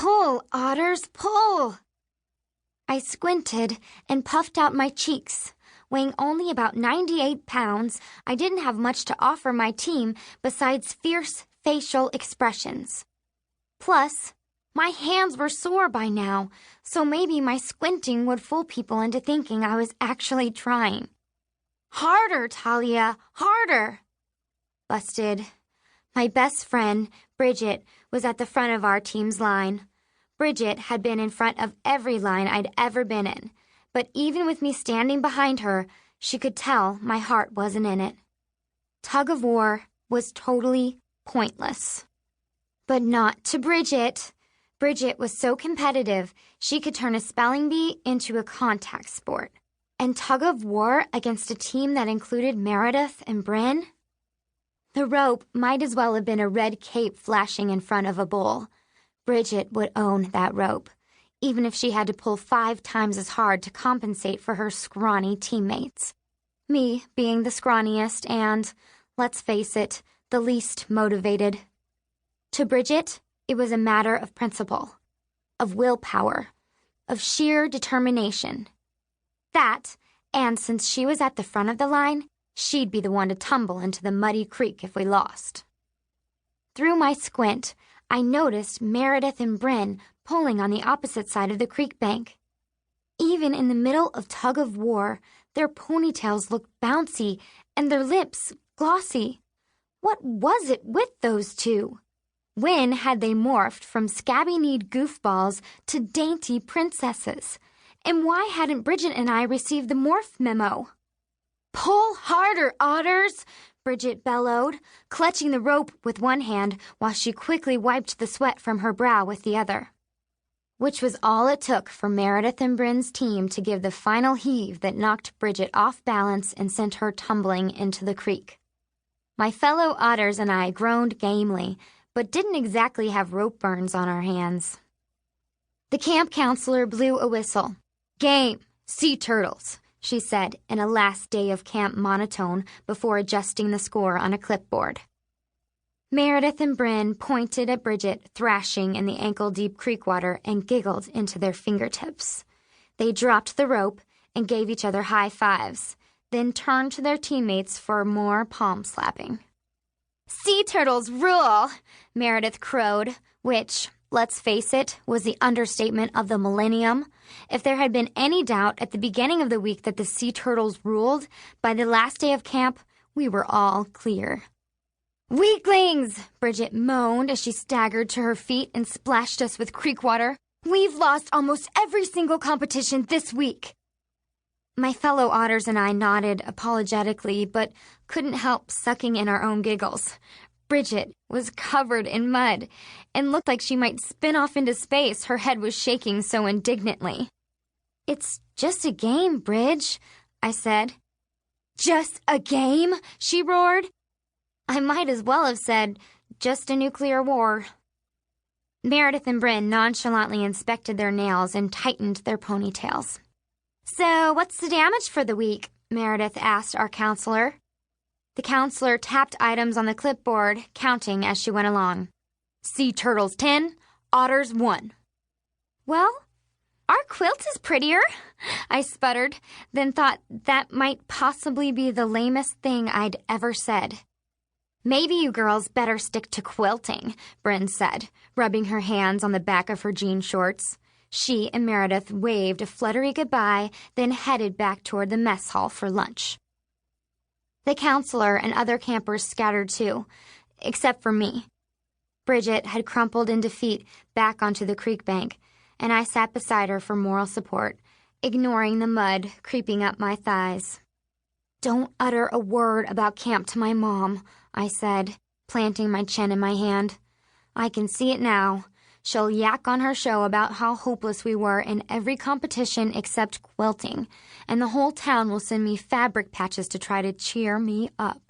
Pull, otters, pull! I squinted and puffed out my cheeks. Weighing only about 98 pounds, I didn't have much to offer my team besides fierce facial expressions. Plus, my hands were sore by now, so maybe my squinting would fool people into thinking I was actually trying. Harder, Talia, harder! Busted. My best friend, Bridget, was at the front of our team's line. Bridget had been in front of every line I'd ever been in, but even with me standing behind her, she could tell my heart wasn't in it. Tug of war was totally pointless. But not to Bridget. Bridget was so competitive, she could turn a spelling bee into a contact sport. And tug of war against a team that included Meredith and Bryn? The rope might as well have been a red cape flashing in front of a bull. Bridget would own that rope, even if she had to pull 5 times as hard to compensate for her scrawny teammates. Me being the scrawniest and, let's face it, the least motivated. To Bridget, it was a matter of principle, of willpower, of sheer determination. That, and since she was at the front of the line, she'd be the one to tumble into the muddy creek if we lost. Through my squint, I noticed Meredith and Bryn pulling on the opposite side of the creek bank. Even in the middle of tug of war, their ponytails looked bouncy and their lips glossy. What was it with those two? When had they morphed from scabby-kneed goofballs to dainty princesses? And why hadn't Bridget and I received the morph memo? Pull harder, otters! Bridget bellowed, clutching the rope with one hand while she quickly wiped the sweat from her brow with the other. Which was all it took for Meredith and Bryn's team to give the final heave that knocked Bridget off balance and sent her tumbling into the creek. My fellow otters and I groaned gamely, but didn't exactly have rope burns on our hands. The camp counselor blew a whistle. Game, sea turtles, she said in a last day of camp monotone before adjusting the score on a clipboard. Meredith and Bryn pointed at Bridget thrashing in the ankle-deep creek water and giggled into their fingertips. They dropped the rope and gave each other high fives, then turned to their teammates for more palm slapping. Sea turtles rule, Meredith crowed, which, let's face it, was the understatement of the millennium. If there had been any doubt at the beginning of the week that the sea turtles ruled, by the last day of camp, we were all clear. Weaklings! Bridget moaned as she staggered to her feet and splashed us with creek water. We've lost almost every single competition this week. My fellow otters and I nodded apologetically, but couldn't help sucking in our own giggles. Bridget was covered in mud and looked like she might spin off into space. Her head was shaking so indignantly. It's just a game, Bridge, I said. Just a game? She roared. I might as well have said, just a nuclear war. Meredith and Bryn nonchalantly inspected their nails and tightened their ponytails. So, what's the damage for the week? Meredith asked our counselor. The counselor tapped items on the clipboard, counting as she went along. Sea turtles 10, otters 1. Well, our quilt is prettier, I sputtered, then thought that might possibly be the lamest thing I'd ever said. Maybe you girls better stick to quilting, Bryn said, rubbing her hands on the back of her jean shorts. She and Meredith waved a fluttery goodbye, then headed back toward the mess hall for lunch. The counselor and other campers scattered too, except for me. Bridget had crumpled in defeat back onto the creek bank, and I sat beside her for moral support, ignoring the mud creeping up my thighs. Don't utter a word about camp to my mom, I said, planting my chin in my hand. I can see it now. She'll yak on her show about how hopeless we were in every competition except quilting, and the whole town will send me fabric patches to try to cheer me up.